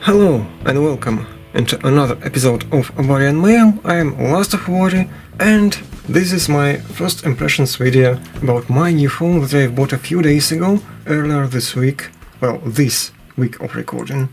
Hello and welcome into another episode of Avarian Mail. I am LastofAvari and this is my first impressions video about my new phone that I bought a few days ago, earlier this week, well, this week of recording.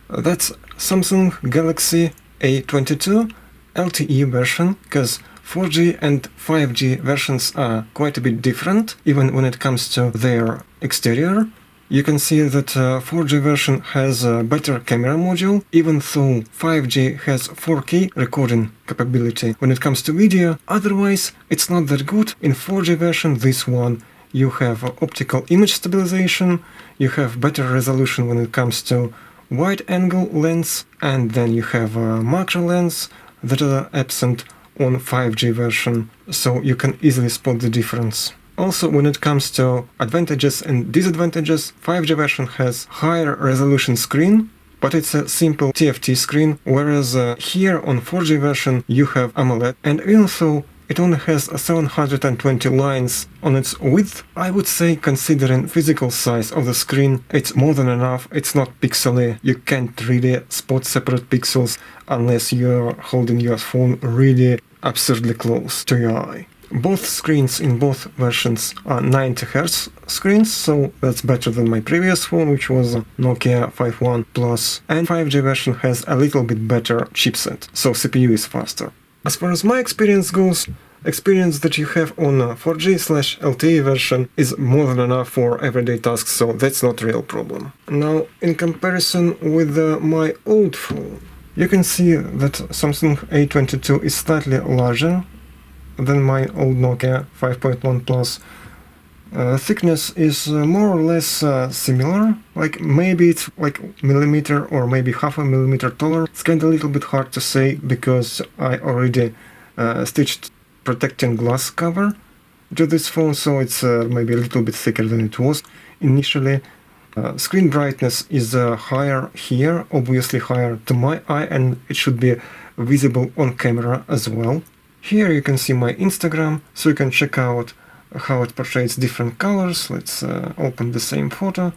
That's Samsung Galaxy A22 LTE version, because 4G and 5G versions are quite a bit different, even when it comes to their exterior. You can see that 4G version has a better camera module, even though 5G has 4K recording capability when it comes to video. Otherwise, it's not that good. In 4G version, this one, you have optical image stabilization, you have better resolution when it comes to wide-angle lens, and then you have a macro lens that are absent on 5G version, so you can easily spot the difference. Also, when it comes to advantages and disadvantages, 5G version has higher resolution screen, but it's a simple TFT screen, whereas here on 4G version you have AMOLED, and even though it only has 720 lines on its width, I would say, considering physical size of the screen, it's more than enough. It's not pixely. You can't really spot separate pixels unless you're holding your phone really absurdly close to your eye. Both screens in both versions are 90Hz screens, so that's better than my previous phone, which was a Nokia 51 Plus, and 5G version has a little bit better chipset, so CPU is faster. As far as my experience goes, experience that you have on 4G/LTE version is more than enough for everyday tasks, so that's not a real problem. Now, in comparison with my old phone, you can see that Samsung A22 is slightly larger than my old Nokia 5.1 Plus. Thickness is more or less similar, like maybe it's like millimeter or maybe half a millimeter taller. It's kind of a little bit hard to say because I already stitched protecting glass cover to this phone, so it's maybe a little bit thicker than it was initially. Screen brightness is higher here, obviously higher to my eye, and it should be visible on camera as well. Here you can see my Instagram, so you can check out how it portrays different colors. Let's open the same photo,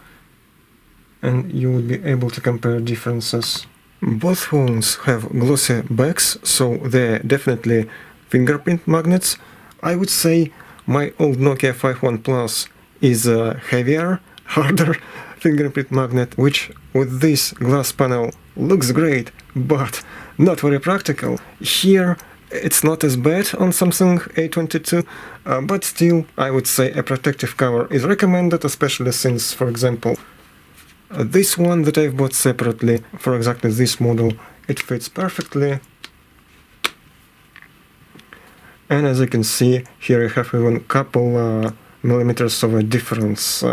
and you will be able to compare differences. Both phones have glossy backs, so they're definitely fingerprint magnets. I would say my old Nokia 51 Plus is a heavier, harder fingerprint magnet, which with this glass panel looks great, but not very practical. Here it's not as bad on Samsung A22, but still I would say a protective cover is recommended, especially since, for example, this one that I've bought separately for exactly this model, it fits perfectly. And as you can see, here you have even a couple millimeters of a difference.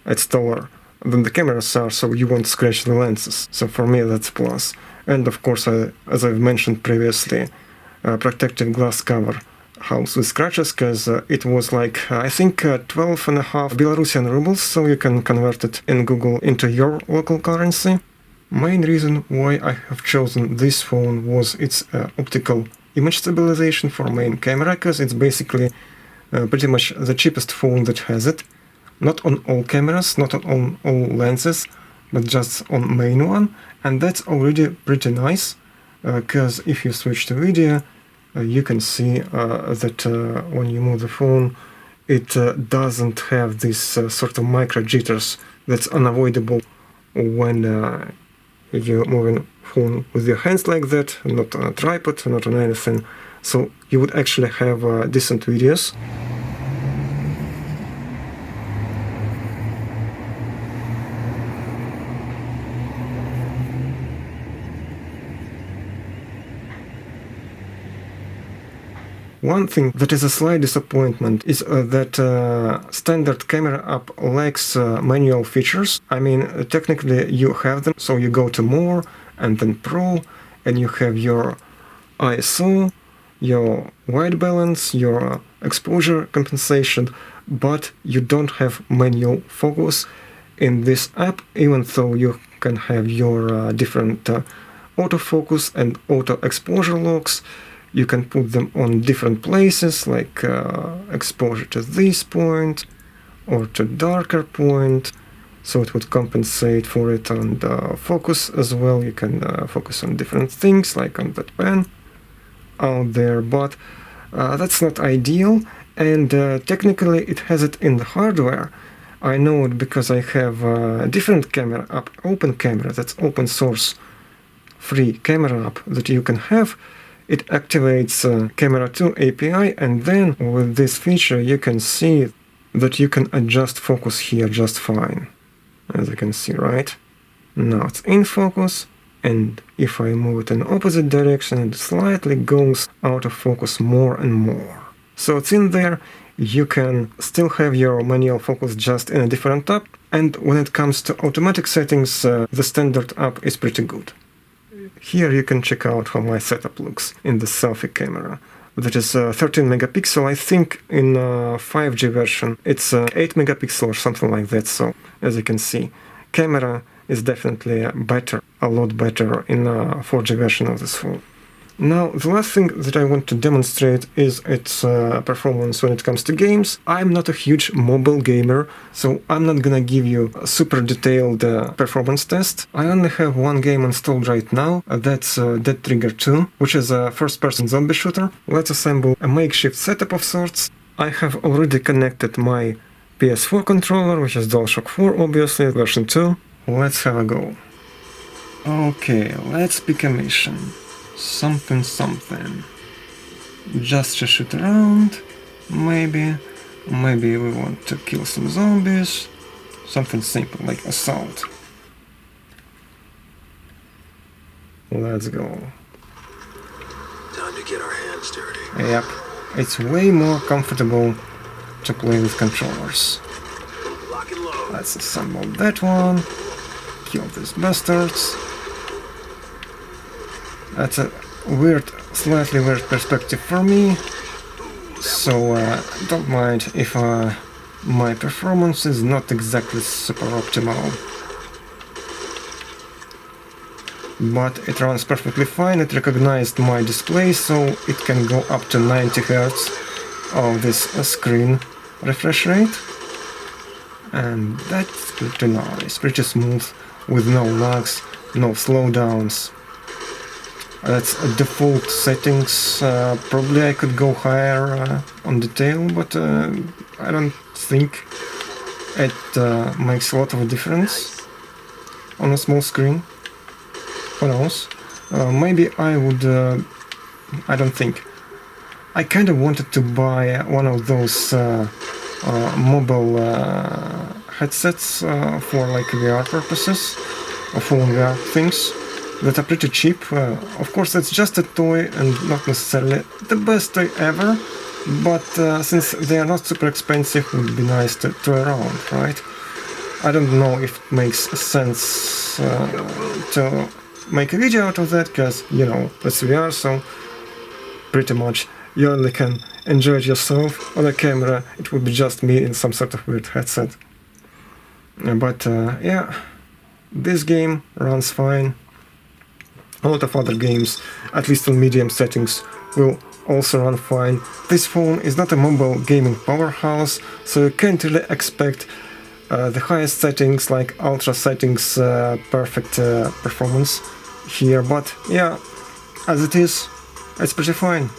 It's taller than the cameras are, so you won't scratch the lenses. So for me that's a plus. And of course, as I've mentioned previously, protective glass cover helps with scratches, because it was like, I think, 12.5 Belarusian rubles, so you can convert it in Google into your local currency. Main reason why I have chosen this phone was its optical image stabilization for main camera, because it's basically pretty much the cheapest phone that has it. Not on all cameras, not on all lenses, but just on main one, and that's already pretty nice. Because if you switch to video, you can see that when you move the phone, it doesn't have this sort of micro jitters that's unavoidable when you're moving phone with your hands like that, not on a tripod, not on anything. So you would actually have decent videos. One thing that is a slight disappointment is that standard camera app lacks manual features. I mean, technically you have them, so you go to More and then Pro, and you have your ISO, your white balance, your exposure compensation, but you don't have manual focus in this app, even though you can have your different autofocus and auto exposure locks. You can put them on different places, like exposure to this point or to darker point. so it would compensate for it, and focus as well. You can focus on different things, like on that pen out there, but that's not ideal, and technically it has it in the hardware. I know it because I have a different camera app, Open Camera, that's open source free camera app that you can have. It activates Camera 2 API, and then with this feature you can see that you can adjust focus here just fine, as you can see, right? Now it's in focus, and if I move it in opposite direction, it slightly goes out of focus more and more. So it's in there. You can still have your manual focus just in a different app, and when it comes to automatic settings, the standard app is pretty good. Here you can check out how my setup looks in the selfie camera. That is 13 megapixel, I think in 5G version it's 8 megapixel or something like that, so as you can see, camera is definitely better, a lot better in 4G version of this phone. Now, the last thing that I want to demonstrate is its performance when it comes to games. I'm not a huge mobile gamer, so I'm not gonna give you a super detailed performance test. I only have one game installed right now, that's Dead Trigger 2, which is a first-person zombie shooter. Let's assemble a makeshift setup of sorts. I have already connected my PS4 controller, which is DualShock 4, obviously, version 2. Let's have a go. Okay, let's pick a mission. Something. Just to shoot around, maybe we want to kill some zombies. Something simple like assault. Let's go. Time to get our hands dirty. Yep, it's way more comfortable to play with controllers. Lock and load. Let's assemble that one. Kill these bastards. That's a slightly weird perspective for me, so don't mind if my performance is not exactly super optimal. But it runs perfectly fine. It recognized my display, so it can go up to 90 Hz of this screen refresh rate. And that's pretty nice, pretty smooth, with no lags, no slowdowns. That's default settings. Probably I could go higher on detail, but I don't think it makes a lot of a difference on a small screen. Who knows? Maybe I would... I don't think. I kind of wanted to buy one of those mobile headsets for like VR purposes, or phone VR things, that are pretty cheap. Of course, it's just a toy and not necessarily the best toy ever, but since they are not super expensive, it would be nice to toy around, right? I don't know if it makes sense to make a video out of that, because, you know, it's VR, so pretty much you only can enjoy it yourself. On a camera, it would be just me in some sort of weird headset. But yeah, this game runs fine. A lot of other games, at least on medium settings, will also run fine. This phone is not a mobile gaming powerhouse, so you can't really expect the highest settings, like ultra settings, perfect performance here, but yeah, as it is, it's pretty fine.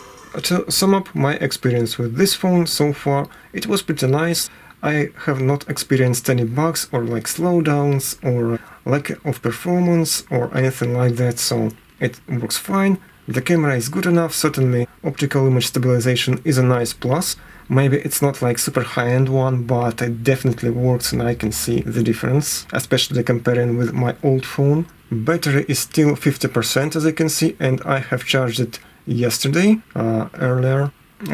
To sum up my experience with this phone so far, it was pretty nice. I have not experienced any bugs or like slowdowns or lack of performance or anything like that, so it works fine. The camera is good enough, certainly optical image stabilization is a nice plus. Maybe it's not like super high-end one, but it definitely works and I can see the difference, especially comparing with my old phone. Battery is still 50%, as you can see, and I have charged it yesterday, earlier.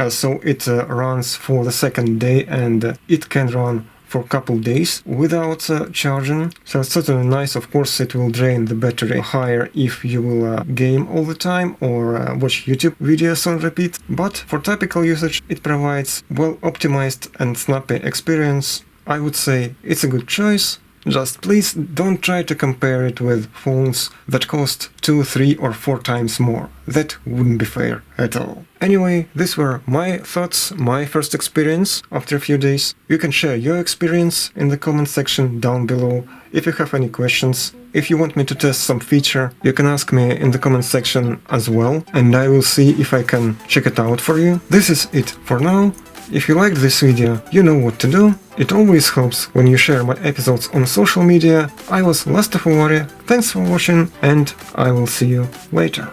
So it runs for the second day, and it can run for a couple days without charging. So it's certainly nice. Of course, it will drain the battery higher if you will game all the time or watch YouTube videos on repeat. But for typical usage, it provides well optimized and snappy experience. I would say it's a good choice. Just please don't try to compare it with phones that cost 2, 3 or 4 times more. That wouldn't be fair at all. Anyway, these were my thoughts, my first experience after a few days. You can share your experience in the comment section down below. If you have any questions, if you want me to test some feature, you can ask me in the comment section as well, and I will see if I can check it out for you. This is it for now. If you liked this video, you know what to do. It always helps when you share my episodes on social media. I was LastofAvari, thanks for watching, and I will see you later.